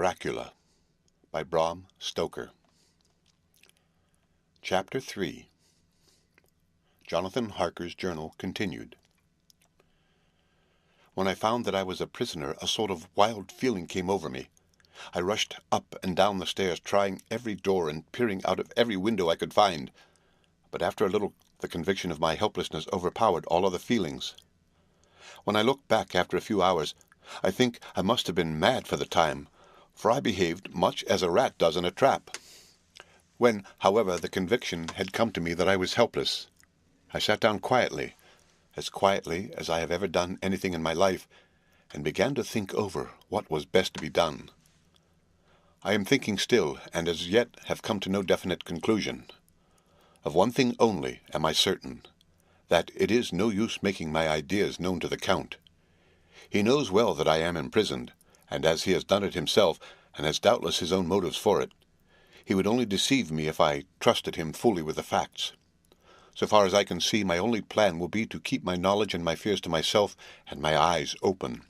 Dracula by Bram, Stoker. Chapter 3. Jonathan Harker's journal continued. When I found that I was a prisoner, a sort of wild feeling came over me. I rushed up and down the stairs, trying every door and peering out of every window I could find. But after a little, the conviction of my helplessness overpowered all other feelings. When I look back after a few hours, I think I must have been mad for the time, for I behaved much as a rat does in a trap. When, however, the conviction had come to me that I was helpless, I sat down quietly as I have ever done anything in my life, and began to think over what was best to be done. I am thinking still, and as yet have come to no definite conclusion. Of one thing only am I certain, that it is no use making my ideas known to the Count. He knows well that I am imprisoned, and as he has done it himself, and has doubtless his own motives for it, he would only deceive me if I trusted him fully with the facts. So far as I can see, my only plan will be to keep my knowledge and my fears to myself, and my eyes open.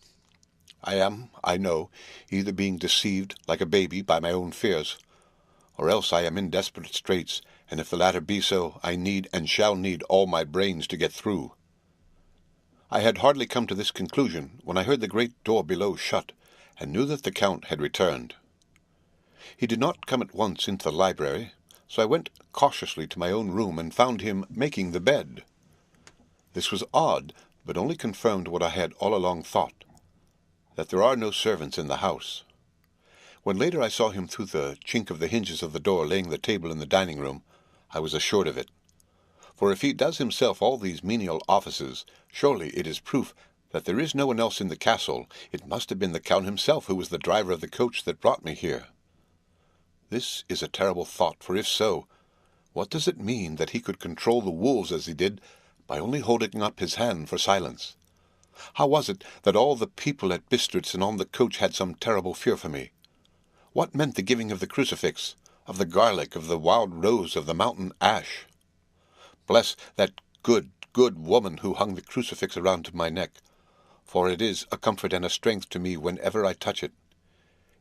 I am, I know, either being deceived like a baby by my own fears, or else I am in desperate straits, and if the latter be so, I need and shall need all my brains to get through. I had hardly come to this conclusion when I heard the great door below shut, and knew that the Count had returned. He did not come at once into the library, so I went cautiously to my own room and found him making the bed. This was odd, but only confirmed what I had all along thought, that there are no servants in the house. When later I saw him through the chink of the hinges of the door laying the table in the dining room, I was assured of it. For if he does himself all these menial offices, surely it is proof that there is no one else in the castle. It must have been the Count himself who was the driver of the coach that brought me here. This is a terrible thought, for if so, what does it mean that he could control the wolves as he did by only holding up his hand for silence? How was it that all the people at Bistritz and on the coach had some terrible fear for me? What meant the giving of the crucifix, of the garlic, of the wild rose, of the mountain ash? Bless that good woman who hung the crucifix around my neck, for it is a comfort and a strength to me whenever I touch it.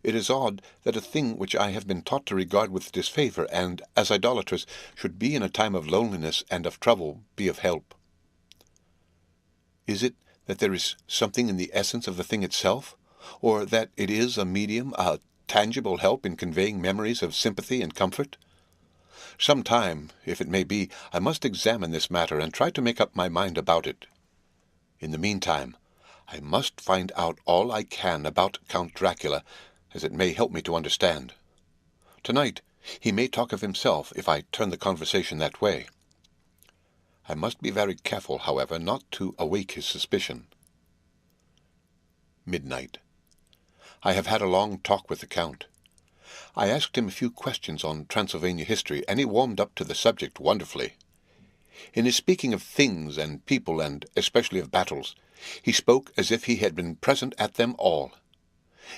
It is odd that a thing which I have been taught to regard with disfavor and as idolatrous should be in a time of loneliness and of trouble be of help. Is it that there is something in the essence of the thing itself, or that it is a medium, a tangible help in conveying memories of sympathy and comfort? Some time, if it may be, I must examine this matter and try to make up my mind about it. In the meantime, I must find out all I can about Count Dracula, as it may help me to understand. Tonight he may talk of himself if I turn the conversation that way. I must be very careful, however, not to awake his suspicion. Midnight. I have had a long talk with the Count. I asked him a few questions on Transylvania history, and he warmed up to the subject wonderfully. In his speaking of things and people, and especially of battles, he spoke as if he had been present at them all.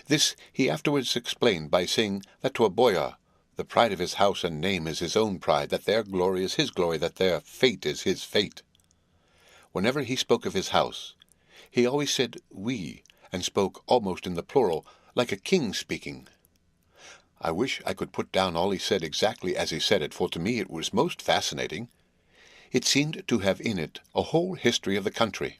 This he afterwards explained by saying that to a boyar the pride of his house and name is his own pride, that their glory is his glory, that their fate is his fate. Whenever he spoke of his house, he always said we, and spoke almost in the plural, like a king speaking. I wish I could put down all he said exactly as he said it, for to me it was most fascinating. It seemed to have in it a whole history of the country.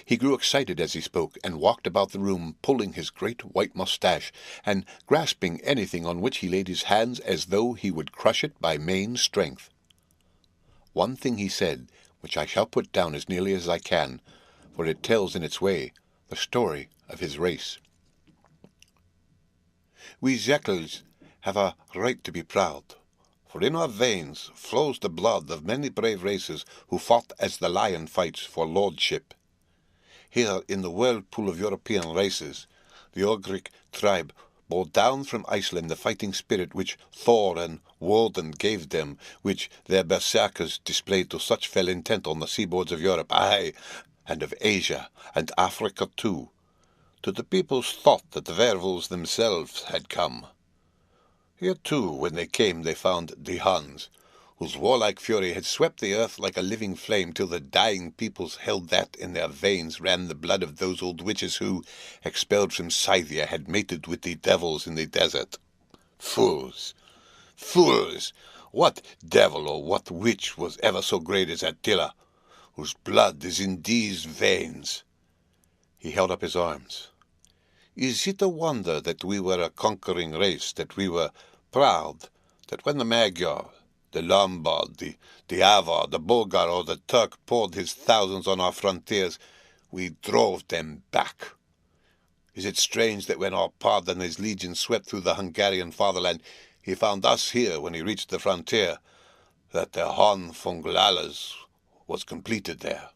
He grew excited as he spoke, and walked about the room pulling his great white moustache, and grasping anything on which he laid his hands as though he would crush it by main strength. One thing he said, which I shall put down as nearly as I can, for it tells in its way the story of his race. We Jekels have a right to be proud, for in our veins flows the blood of many brave races who fought as the lion fights for lordship. Here, in the whirlpool of European races, the Ogric tribe bore down from Iceland the fighting spirit which Thor and Woden gave them, which their berserkers displayed to such fell intent on the seaboards of Europe, aye, and of Asia, and Africa too, to the people's thought that the werewolves themselves had come. Here too, when they came, they found the Huns, whose warlike fury had swept the earth like a living flame, till the dying peoples held that in their veins ran the blood of those old witches who, expelled from Scythia, had mated with the devils in the desert. Fools! Fools! What devil or what witch was ever so great as Attila, whose blood is in these veins? He held up his arms. Is it a wonder that we were a conquering race, that we were proud, that when the Magyar, the Lombard, the Avar, the Bulgar, or the Turk poured his thousands on our frontiers, we drove them back? Is it strange that when our Pard and his legions swept through the Hungarian fatherland, he found us here when he reached the frontier, that the Hon Funglalas was completed there,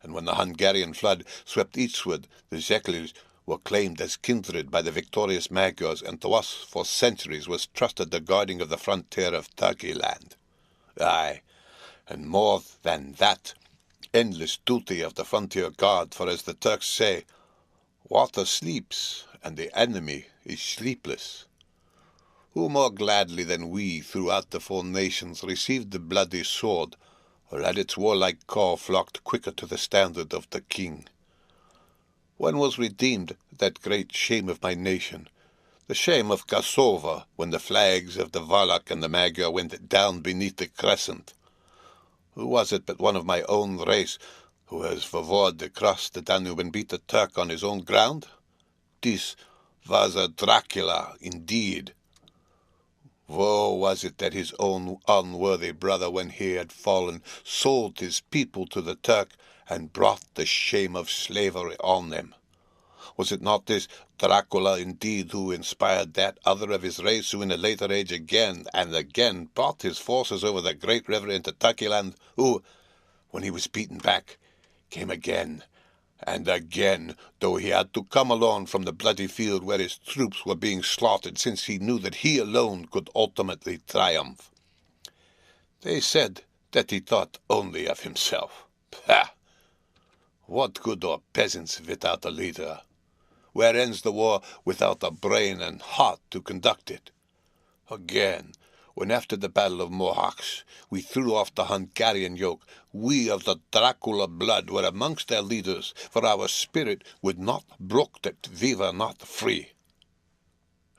and when the Hungarian flood swept eastward, the Zeklers were claimed as kindred by the victorious Magyars, and to us for centuries was trusted the guarding of the frontier of Turkey land. Aye, and more than that, endless duty of the frontier guard, for as the Turks say, water sleeps, and the enemy is sleepless. Who more gladly than we throughout the four nations received the bloody sword, or had its warlike call flocked quicker to the standard of the king? When was redeemed that great shame of my nation, the shame of Kosovo, when the flags of the Wallach and the Magyar went down beneath the crescent? Who was it but one of my own race who has vowed to cross the Danube and beat the Turk on his own ground? This was a Dracula indeed. Woe was it that his own unworthy brother, when he had fallen, sold his people to the Turk, and brought the shame of slavery on them. Was it not this Dracula indeed who inspired that other of his race who in a later age again and again brought his forces over the great river into Turkeyland, who, when he was beaten back, came again and again, though he had to come alone from the bloody field where his troops were being slaughtered, since he knew that he alone could ultimately triumph? They said that he thought only of himself. Pah! What good are peasants without a leader? Where ends the war without a brain and heart to conduct it? Again, when after the Battle of Mohacs we threw off the Hungarian yoke, we of the Dracula blood were amongst their leaders, for our spirit would not brook that we were not free.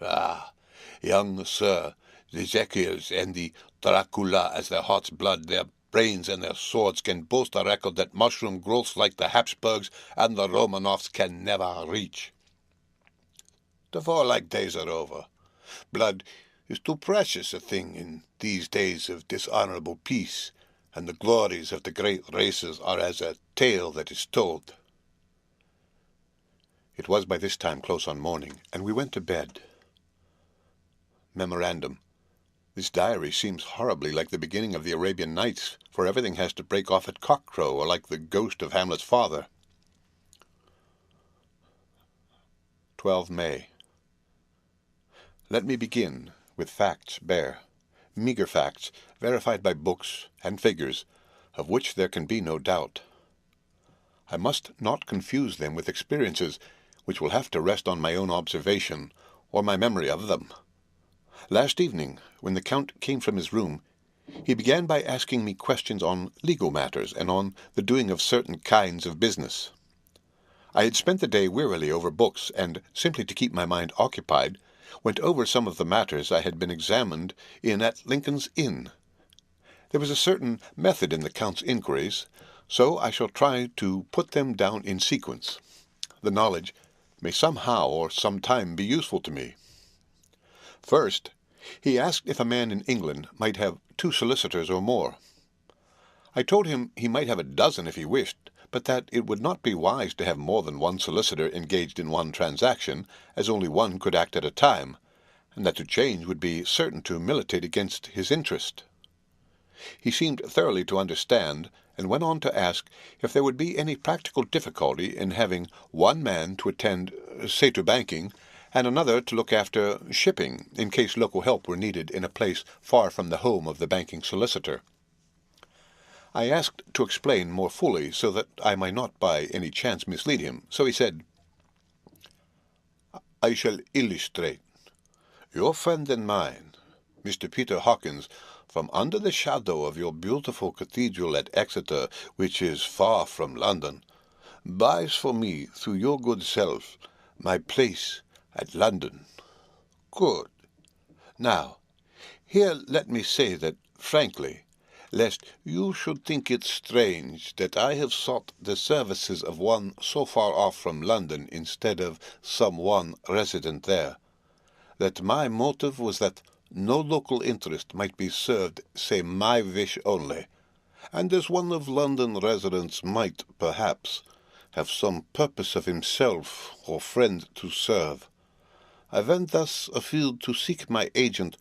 Ah, young sir, the Zekirs and the Dracula, as their heart's blood, their brains and their swords, can boast a record that mushroom growths like the Habsburgs and the Romanovs can never reach. The warlike days are over. Blood is too precious a thing in these days of dishonourable peace, and the glories of the great races are as a tale that is told. It was by this time close on morning, and we went to bed. Memorandum. This diary seems horribly like the beginning of the Arabian Nights, for everything has to break off at cockcrow, or like the ghost of Hamlet's father. 12 May. Let me begin with facts bare, meagre facts, verified by books and figures, of which there can be no doubt. I must not confuse them with experiences which will have to rest on my own observation, or my memory of them. Last evening, when the Count came from his room, he began by asking me questions on legal matters and on the doing of certain kinds of business. I had spent the day wearily over books, and, simply to keep my mind occupied, went over some of the matters I had been examined in at Lincoln's Inn. There was a certain method in the Count's inquiries, so I shall try to put them down in sequence. The knowledge may somehow or sometime be useful to me. First, he asked if a man in England might have 2 solicitors or more. I told him he might have a dozen if he wished, but that it would not be wise to have more than 1 solicitor engaged in one transaction, as only one could act at a time, and that to change would be certain to militate against his interest. He seemed thoroughly to understand, and went on to ask if there would be any practical difficulty in having one man to attend, say, to banking, and another to look after shipping, in case local help were needed in a place far from the home of the banking solicitor. I asked to explain more fully, so that I might not by any chance mislead him, so he said, "I shall illustrate. Your friend and mine, Mr. Peter Hawkins, from under the shadow of your beautiful cathedral at Exeter, which is far from London, buys for me, through your good self, my place at London. Good. Now, here let me say that, frankly, lest you should think it strange that I have sought the services of one so far off from London instead of some one resident there, that my motive was that no local interest might be served save my wish only, and as one of London residents might, perhaps, have some purpose of himself or friend to serve, I went thus afield to seek my agent,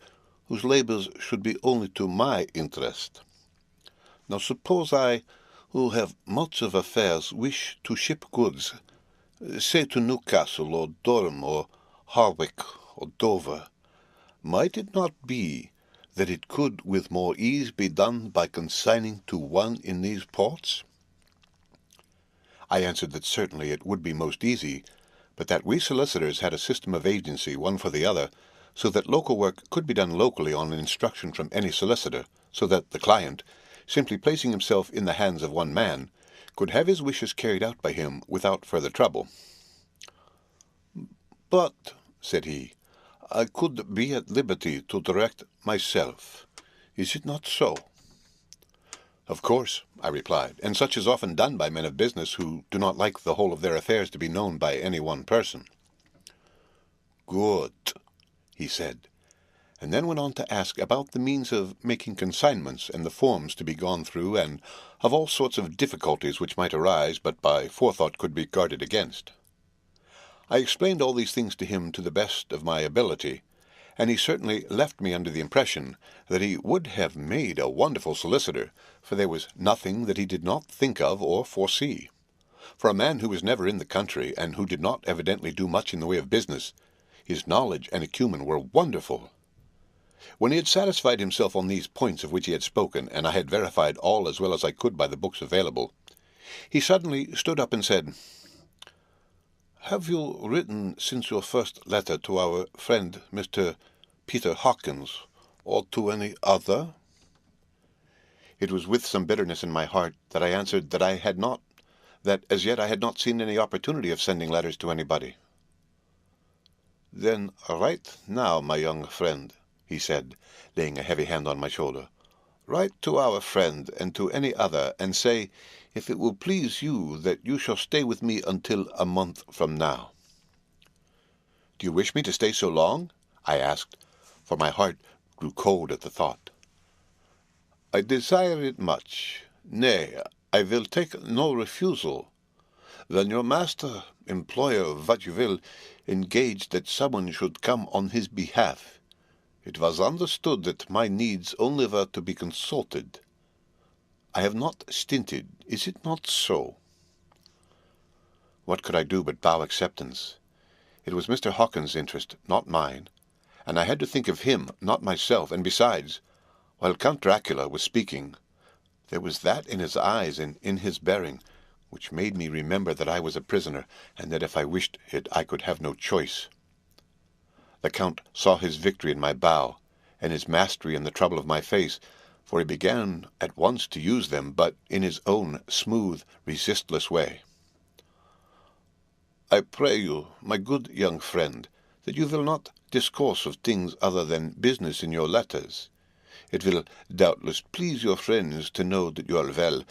whose labours should be only to my interest. Now suppose I, who have much of affairs, wish to ship goods, say to Newcastle or Durham or Harwich or Dover, might it not be that it could with more ease be done by consigning to one in these ports? I answered that certainly it would be most easy, but that we solicitors had a system of agency, one for the other, so that local work could be done locally on instruction from any solicitor, so that the client, simply placing himself in the hands of one man, could have his wishes carried out by him without further trouble. But, said he, I could be at liberty to direct myself. Is it not so? Of course, I replied, and such is often done by men of business who do not like the whole of their affairs to be known by any one person. Good, he said, and then went on to ask about the means of making consignments and the forms to be gone through, and of all sorts of difficulties which might arise, but by forethought could be guarded against. I explained all these things to him to the best of my ability, and he certainly left me under the impression that he would have made a wonderful solicitor, for there was nothing that he did not think of or foresee. For a man who was never in the country, and who did not evidently do much in the way of business, his knowledge and acumen were wonderful. When he had satisfied himself on these points of which he had spoken, and I had verified all as well as I could by the books available, he suddenly stood up and said, Have you written since your first letter to our friend Mr. Peter Hawkins, or to any other? It was with some bitterness in my heart that I answered that I had not, that as yet I had not seen any opportunity of sending letters to anybody. Then write now, my young friend, he said, laying a heavy hand on my shoulder. Write to our friend and to any other, and say, if it will please you, that you shall stay with me until a month from now. Do you wish me to stay so long? I asked, for my heart grew cold at the thought. I desire it much. Nay, I will take no refusal. When your master, employer, what you will, engaged that someone should come on his behalf, it was understood that my needs only were to be consulted. I have not stinted, is it not so? What could I do but bow acceptance? It was Mr. Hawkins' interest, not mine, and I had to think of him, not myself, and besides, while Count Dracula was speaking, there was that in his eyes and in his bearing which made me remember that I was a prisoner, and that if I wished it I could have no choice. The Count saw his victory in my bow, and his mastery in the trouble of my face, for he began at once to use them, but in his own smooth, resistless way. I pray you, my good young friend, that you will not discourse of things other than business in your letters. It will doubtless please your friends to know that you are well,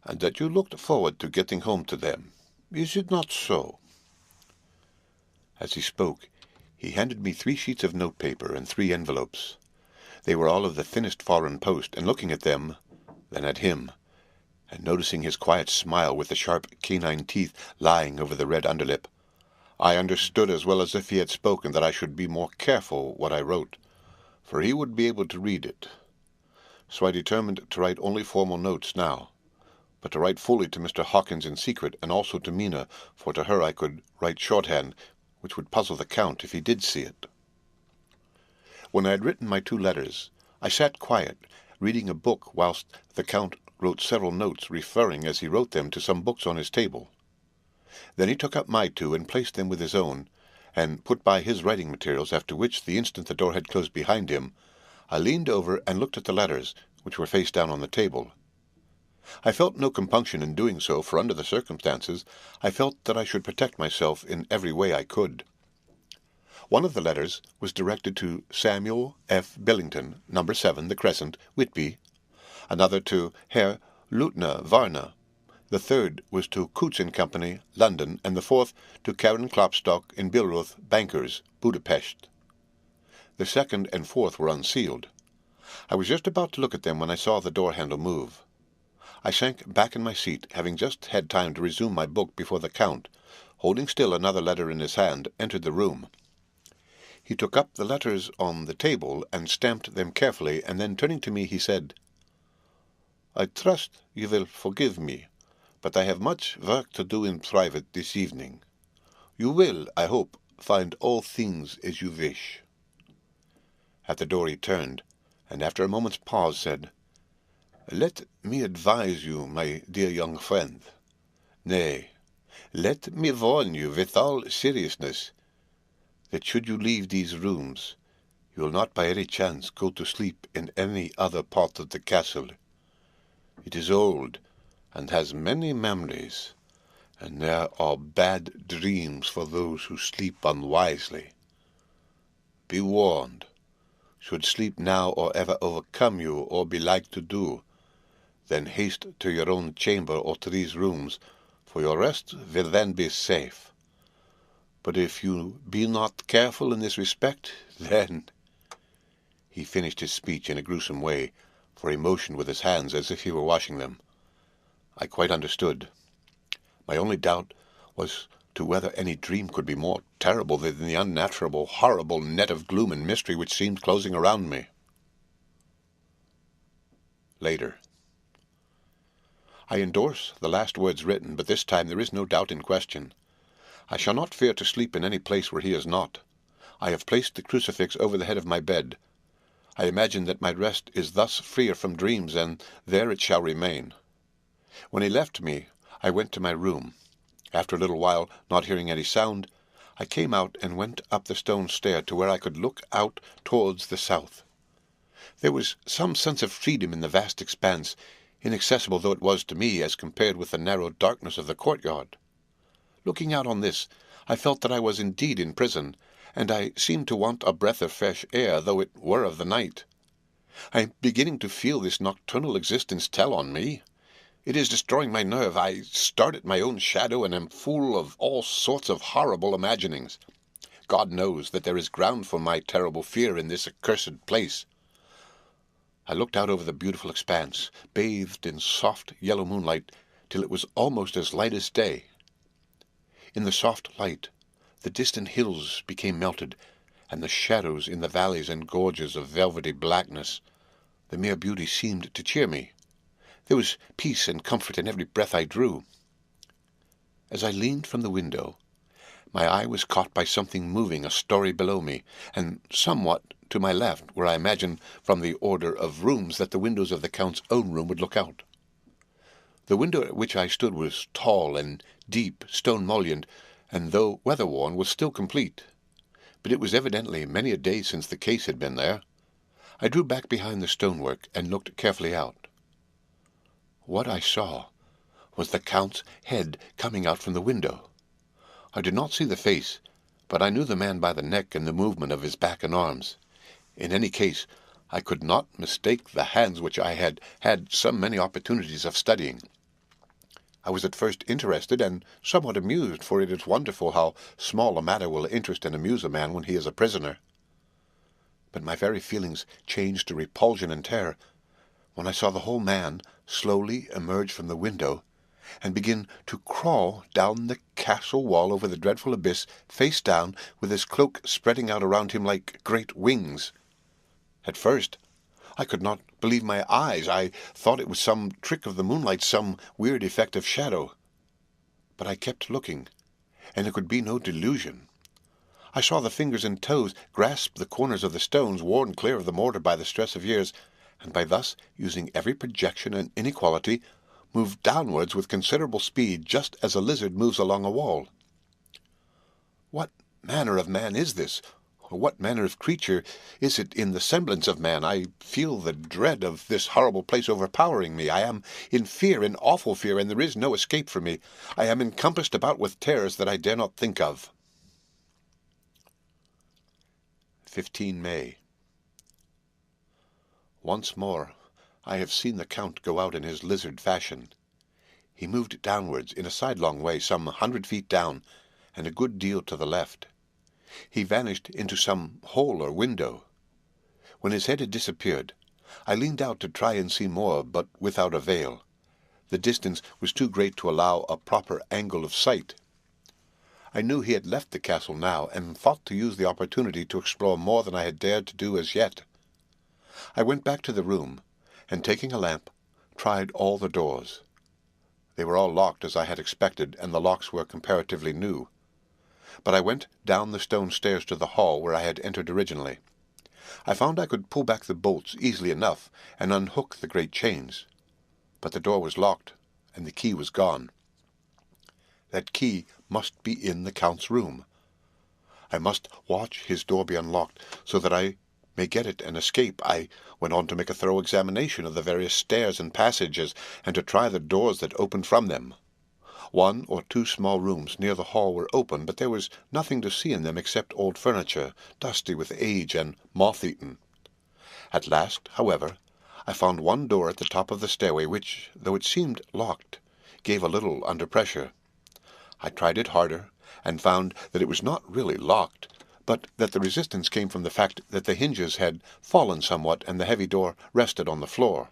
and that you looked forward to getting home to them. Is it not so? As he spoke, he handed me 3 sheets of notepaper and 3 envelopes. They were all of the thinnest foreign post, and looking at them, then at him, and noticing his quiet smile with the sharp canine teeth lying over the red underlip, I understood as well as if he had spoken that I should be more careful what I wrote, for he would be able to read it. So I determined to write only formal notes now, but to write fully to Mr. Hawkins in secret, and also to Mina, for to her I could write shorthand, which would puzzle the Count if he did see it. When I had written my 2 letters, I sat quiet, reading a book whilst the Count wrote several notes, referring as he wrote them to some books on his table. Then he took up my 2 and placed them with his own, and put by his writing materials, after which, the instant the door had closed behind him, I leaned over and looked at the letters, which were face down on the table. I felt no compunction in doing so, for under the circumstances, I felt that I should protect myself in every way I could. One of the letters was directed to Samuel F. Billington, No. 7, The Crescent, Whitby. Another to Herr Leutner Varner. The third was to Coutts and Company, London, and the fourth to Karen Klopstock in Billroth, Bankers, Budapest. The second and fourth were unsealed. I was just about to look at them when I saw the door-handle move. I sank back in my seat, having just had time to resume my book before the Count, holding still another letter in his hand, entered the room. He took up the letters on the table and stamped them carefully, and then turning to me he said, "I trust you will forgive me, but I have much work to do in private this evening. You will, I hope, find all things as you wish." At the door he turned, and after a moment's pause said, "Let me advise you, my dear young friend, nay, let me warn you with all seriousness, that should you leave these rooms, you will not by any chance go to sleep in any other part of the castle. It is old, and has many memories, and there are bad dreams for those who sleep unwisely. Be warned. Should sleep now or ever overcome you, or be like to do, then haste to your own chamber or to these rooms, for your rest will then be safe. But if you be not careful in this respect, then—" He finished his speech in a gruesome way, for he motioned with his hands as if he were washing them. I quite understood. My only doubt was to whether any dream could be more terrible than the unnatural, horrible net of gloom and mystery which seemed closing around me. Later. I endorse the last words written, but this time there is no doubt in question. I shall not fear to sleep in any place where he is not. I have placed the crucifix over the head of my bed. I imagine that my rest is thus freer from dreams, and there it shall remain. When he left me, I went to my room. After a little while, not hearing any sound, I came out and went up the stone stair to where I could look out towards the south. There was some sense of freedom in the vast expanse, inaccessible though it was to me as compared with the narrow darkness of the courtyard. Looking out on this, I felt that I was indeed in prison, and I seemed to want a breath of fresh air, though it were of the night. I am beginning to feel this nocturnal existence tell on me. It is destroying my nerve. I start at my own shadow, and am full of all sorts of horrible imaginings. God knows that there is ground for my terrible fear in this accursed place. I looked out over the beautiful expanse, bathed in soft yellow moonlight, till it was almost as light as day. In the soft light, the distant hills became melted, and the shadows in the valleys and gorges of velvety blackness. The mere beauty seemed to cheer me. There was peace and comfort in every breath I drew. As I leaned from the window, my eye was caught by something moving a story below me, and somewhat to my left, where I imagined from the order of rooms that the windows of the Count's own room would look out. The window at which I stood was tall and deep, stone-mullioned, and though weather-worn, was still complete. But it was evidently many a day since the case had been there. I drew back behind the stonework and looked carefully out. What I saw was the Count's head coming out from the window. I did not see the face, but I knew the man by the neck and the movement of his back and arms. In any case, I could not mistake the hands which I had had so many opportunities of studying. I was at first interested and somewhat amused, for it is wonderful how small a matter will interest and amuse a man when he is a prisoner. But my very feelings changed to repulsion and terror when I saw the whole man slowly emerge from the window and begin to crawl down the castle wall over the dreadful abyss, face down, with his cloak spreading out around him like great wings. At first, I could not believe my eyes. I thought it was some trick of the moonlight, some weird effect of shadow. But I kept looking, and it could be no delusion. I saw the fingers and toes grasp the corners of the stones, worn clear of the mortar by the stress of years, and by thus using every projection and inequality, move downwards with considerable speed, just as a lizard moves along a wall. What manner of man is this? What manner of creature is it in the semblance of man? I feel the dread of this horrible place overpowering me. I am in fear, in awful fear, and there is no escape for me. I am encompassed about with terrors that I dare not think of. 15 May. Once more I have seen the Count go out in his lizard fashion. He moved downwards in a sidelong way, some 100 feet down, and a good deal to the left. He vanished into some hole or window. When his head had disappeared, I leaned out to try and see more, but without avail. The distance was too great to allow a proper angle of sight. I knew he had left the castle now, and thought to use the opportunity to explore more than I had dared to do as yet. I went back to the room, and taking a lamp, tried all the doors. They were all locked as I had expected, and the locks were comparatively new. But I went down the stone stairs to the hall where I had entered originally. I found I could pull back the bolts easily enough and unhook the great chains. But the door was locked, and the key was gone. That key must be in the Count's room. I must watch his door be unlocked, so that I may get it and escape. I went on to make a thorough examination of the various stairs and passages, and to try the doors that opened from them. 1 or 2 small rooms near the hall were open, but there was nothing to see in them except old furniture, dusty with age and moth-eaten. At last, however, I found one door at the top of the stairway which, though it seemed locked, gave a little under pressure. I tried it harder, and found that it was not really locked, but that the resistance came from the fact that the hinges had fallen somewhat and the heavy door rested on the floor.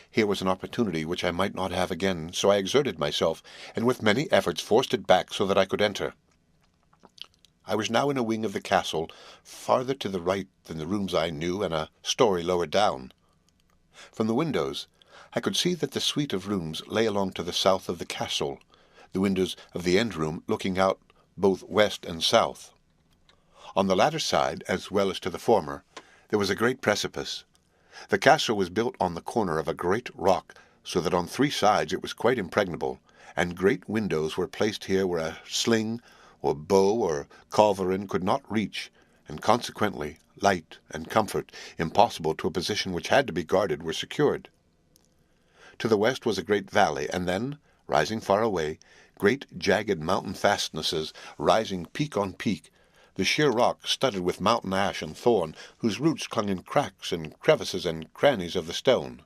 Here was an opportunity which I might not have again, so I exerted myself, and with many efforts forced it back so that I could enter. I was now in a wing of the castle, farther to the right than the rooms I knew, and a story lower down. From the windows I could see that the suite of rooms lay along to the south of the castle, the windows of the end room looking out both west and south. On the latter side, as well as to the former, there was a great precipice. The castle was built on the corner of a great rock, so that on 3 sides it was quite impregnable, and great windows were placed here where a sling, or bow, or culverin could not reach, and consequently light and comfort, impossible to a position which had to be guarded, were secured. To the west was a great valley, and then, rising far away, great jagged mountain fastnesses, rising peak on peak, the sheer rock studded with mountain ash and thorn, whose roots clung in cracks and crevices and crannies of the stone.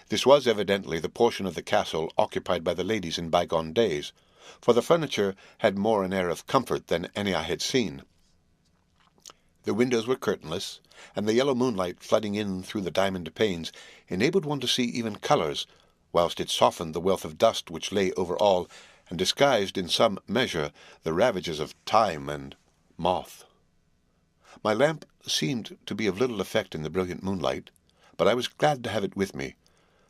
This was evidently the portion of the castle occupied by the ladies in bygone days, for the furniture had more an air of comfort than any I had seen. The windows were curtainless, and the yellow moonlight flooding in through the diamond panes enabled one to see even colours, whilst it softened the wealth of dust which lay over all, and disguised in some measure the ravages of time and moth. My lamp seemed to be of little effect in the brilliant moonlight, but I was glad to have it with me,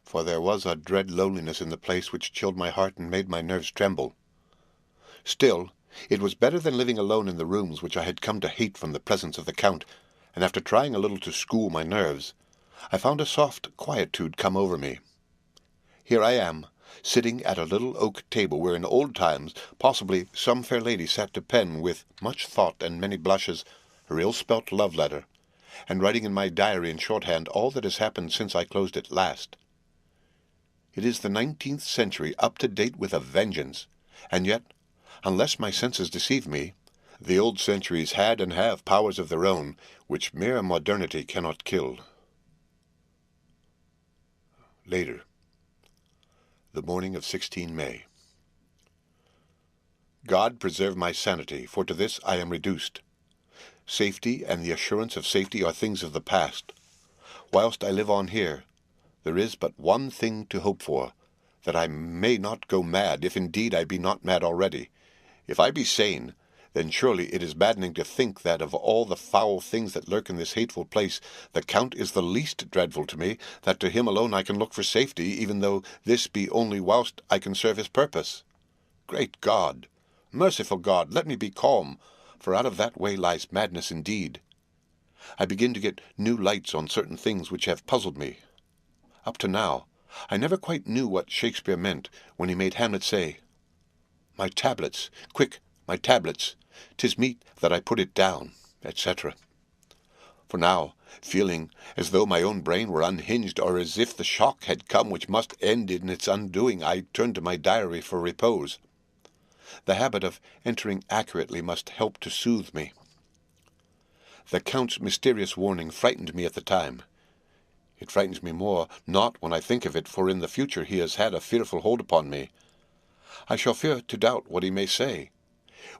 for there was a dread loneliness in the place which chilled my heart and made my nerves tremble. Still, it was better than living alone in the rooms which I had come to hate from the presence of the Count, and after trying a little to school my nerves, I found a soft quietude come over me. Here I am, sitting at a little oak table where in old times possibly some fair lady sat to pen with much thought and many blushes her ill-spelt love letter, and writing in my diary in shorthand all that has happened since I closed it last. It is the 19th century, up to date with a vengeance, and yet, unless my senses deceive me, the old centuries had and have powers of their own, which mere modernity cannot kill. Later. The morning of 16 May. God preserve my sanity, for to this I am reduced. Safety and the assurance of safety are things of the past. Whilst I live on here, there is but one thing to hope for, that I may not go mad, if indeed I be not mad already. If I be sane, then surely it is maddening to think that of all the foul things that lurk in this hateful place, the Count is the least dreadful to me, that to him alone I can look for safety, even though this be only whilst I can serve his purpose. Great God! Merciful God, let me be calm, for out of that way lies madness indeed. I begin to get new lights on certain things which have puzzled me. Up to now, I never quite knew what Shakespeare meant when he made Hamlet say, "My tablets, quick, my tablets, 'tis meet that I put it down." etc. For now, feeling as though my own brain were unhinged, or as if the shock had come which must end in its undoing, I turned to my diary for repose. The habit of entering accurately must help to soothe me. The Count's mysterious warning frightened me at the time. It frightens me more not when I think of it, for in the future he has had a fearful hold upon me. I shall fear to doubt what he may say.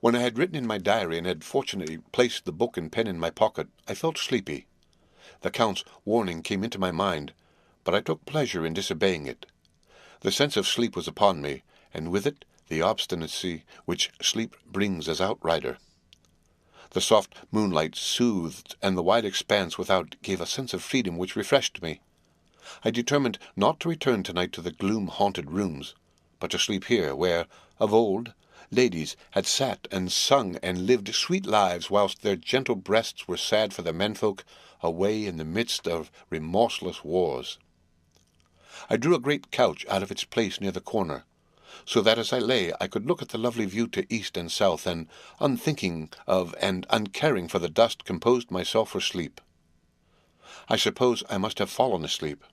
When I had written in my diary and had fortunately placed the book and pen in my pocket, I felt sleepy. The Count's warning came into my mind, but I took pleasure in disobeying it. The sense of sleep was upon me, and with it the obstinacy which sleep brings as outrider. The soft moonlight soothed, and the wide expanse without gave a sense of freedom which refreshed me. I determined not to return tonight to the gloom-haunted rooms, but to sleep here, where, of old, ladies had sat and sung and lived sweet lives, whilst their gentle breasts were sad for the menfolk away in the midst of remorseless wars. I drew a great couch out of its place near the corner, so that as I lay I could look at the lovely view to east and south, and, unthinking of and uncaring for the dust, composed myself for sleep. I suppose I must have fallen asleep.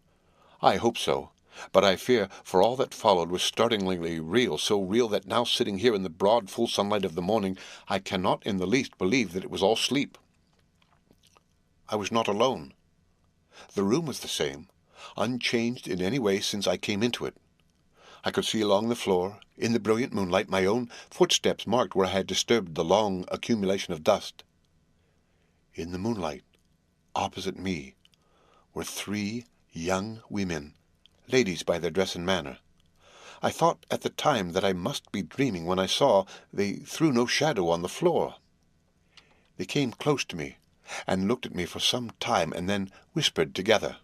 I hope so, but I fear, for all that followed was startlingly real, so real that now, sitting here in the broad full sunlight of the morning, I cannot in the least believe that it was all sleep. I was not alone. The room was the same, unchanged in any way since I came into it. I could see along the floor, in the brilliant moonlight, my own footsteps marked where I had disturbed the long accumulation of dust. In the moonlight, opposite me, were 3 young women, ladies by their dress and manner. I thought at the time that I must be dreaming when I saw they threw no shadow on the floor. They came close to me, and looked at me for some time, and then whispered together.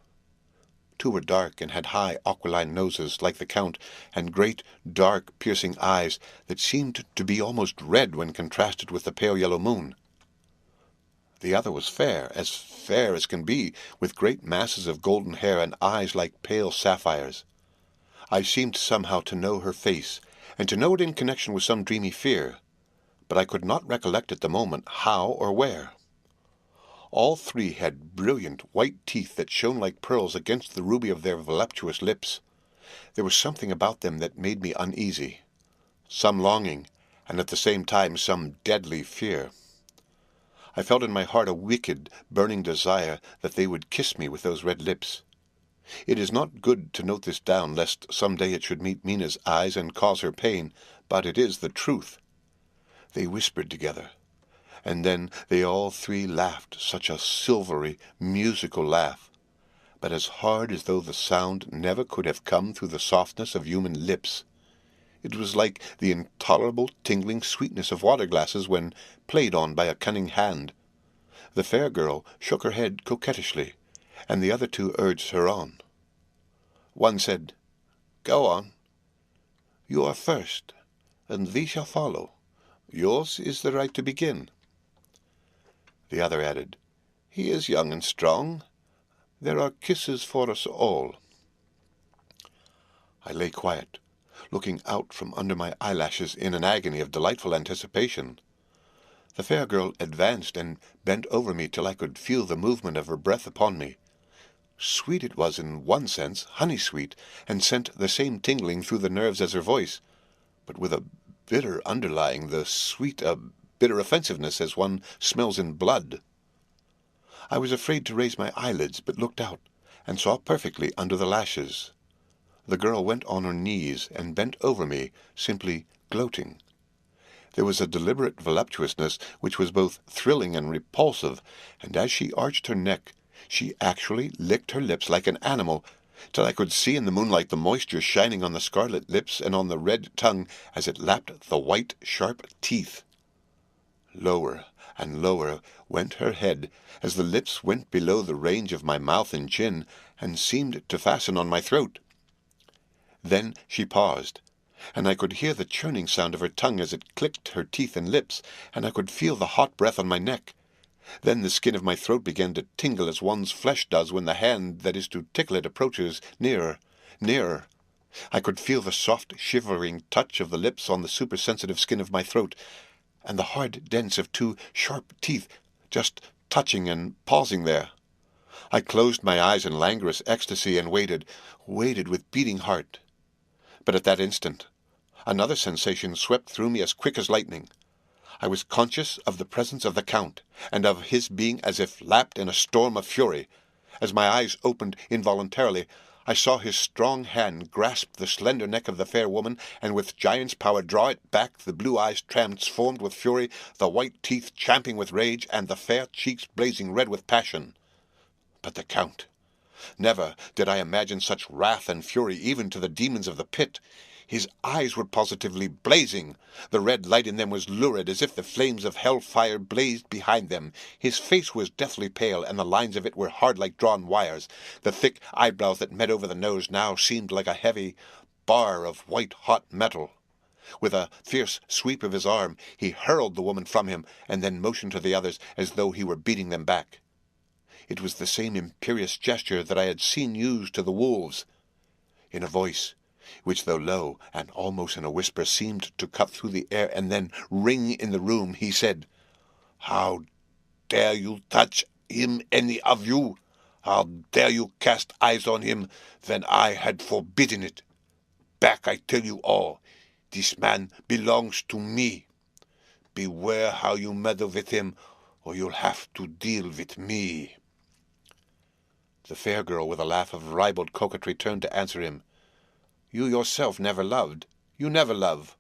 2 were dark, and had high aquiline noses, like the Count, and great, dark, piercing eyes that seemed to be almost red when contrasted with the pale yellow moon. The other was fair as can be, with great masses of golden hair and eyes like pale sapphires. I seemed somehow to know her face, and to know it in connection with some dreamy fear, but I could not recollect at the moment how or where. All 3 had brilliant white teeth that shone like pearls against the ruby of their voluptuous lips. There was something about them that made me uneasy, some longing, and at the same time some deadly fear. I felt in my heart a wicked, burning desire that they would kiss me with those red lips. It is not good to note this down, lest some day it should meet Mina's eyes and cause her pain, but it is the truth. They whispered together, and then they all 3 laughed, such a silvery, musical laugh, but as hard as though the sound never could have come through the softness of human lips. It was like the intolerable tingling sweetness of water-glasses when played on by a cunning hand. The fair girl shook her head coquettishly, and the other 2 urged her on. One said, "Go on. You are first, and we shall follow. Yours is the right to begin." The other added, "He is young and strong. There are kisses for us all." I lay quiet, looking out from under my eyelashes in an agony of delightful anticipation. The fair girl advanced and bent over me till I could feel the movement of her breath upon me. Sweet it was in one sense, honey-sweet, and sent the same tingling through the nerves as her voice, but with a bitter underlying, the sweet, bitter offensiveness as one smells in blood. I was afraid to raise my eyelids, but looked out, and saw perfectly under the lashes. The girl went on her knees and bent over me, simply gloating. There was a deliberate voluptuousness which was both thrilling and repulsive, and as she arched her neck, she actually licked her lips like an animal, till I could see in the moonlight the moisture shining on the scarlet lips and on the red tongue as it lapped the white, sharp teeth. Lower and lower went her head, as the lips went below the range of my mouth and chin, and seemed to fasten on my throat. Then she paused, and I could hear the churning sound of her tongue as it clicked her teeth and lips, and I could feel the hot breath on my neck. Then the skin of my throat began to tingle as one's flesh does when the hand that is to tickle it approaches nearer, nearer. I could feel the soft, shivering touch of the lips on the supersensitive skin of my throat, and the hard dents of 2 sharp teeth just touching and pausing there. I closed my eyes in languorous ecstasy and waited with beating heart. But at that instant, another sensation swept through me as quick as lightning. I was conscious of the presence of the Count, and of his being as if lapped in a storm of fury. As my eyes opened involuntarily, I saw his strong hand grasp the slender neck of the fair woman, and with giant's power draw it back, the blue eyes transformed with fury, the white teeth champing with rage, and the fair cheeks blazing red with passion. But the Count! Never did I imagine such wrath and fury even to the demons of the pit. His eyes were positively blazing. The red light in them was lurid, as if the flames of hell-fire blazed behind them. His face was deathly pale, and the lines of it were hard like drawn wires. The thick eyebrows that met over the nose now seemed like a heavy bar of white-hot metal. With a fierce sweep of his arm, he hurled the woman from him, and then motioned to the others as though he were beating them back. It was the same imperious gesture that I had seen used to the wolves. In a voice which, though low and almost in a whisper, seemed to cut through the air and then ring in the room, he said, "How dare you touch him, any of you? How dare you cast eyes on him when I had forbidden it? Back, I tell you all. This man belongs to me. Beware how you meddle with him, or you'll have to deal with me." The fair girl, with a laugh of ribald coquetry, turned to answer him. "You yourself never loved. You never love."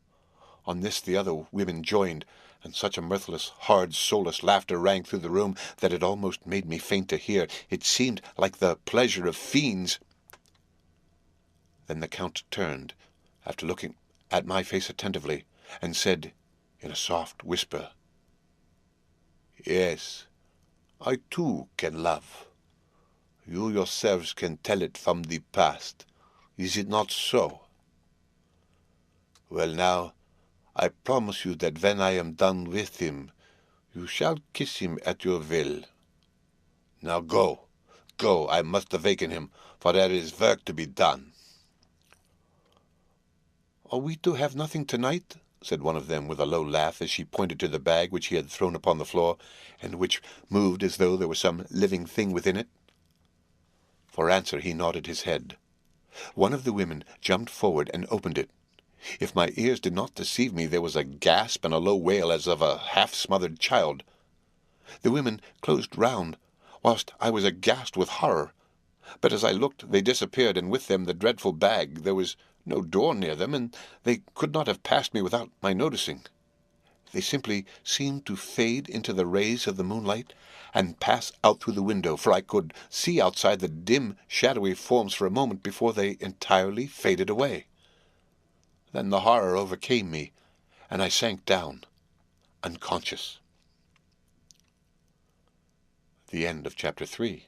On this the other women joined, and such a mirthless, hard, soulless laughter rang through the room that it almost made me faint to hear. It seemed like the pleasure of fiends. Then the Count turned, after looking at my face attentively, and said in a soft whisper, "Yes, I too can love. You yourselves can tell it from the past. Is it not so? Well, now, I promise you that when I am done with him, you shall kiss him at your will. Now go, go, I must awaken him, for there is work to be done." "Are we to have nothing tonight?" said one of them with a low laugh, as she pointed to the bag which he had thrown upon the floor, and which moved as though there were some living thing within it. For answer he nodded his head. One of the women jumped forward and opened it. If my ears did not deceive me, there was a gasp and a low wail as of a half-smothered child. The women closed round, whilst I was aghast with horror. But as I looked, they disappeared, and with them the dreadful bag. There was no door near them, and they could not have passed me without my noticing. They simply seemed to fade into the rays of the moonlight and pass out through the window, for I could see outside the dim, shadowy forms for a moment before they entirely faded away. Then the horror overcame me, and I sank down, unconscious. The end of Chapter 3.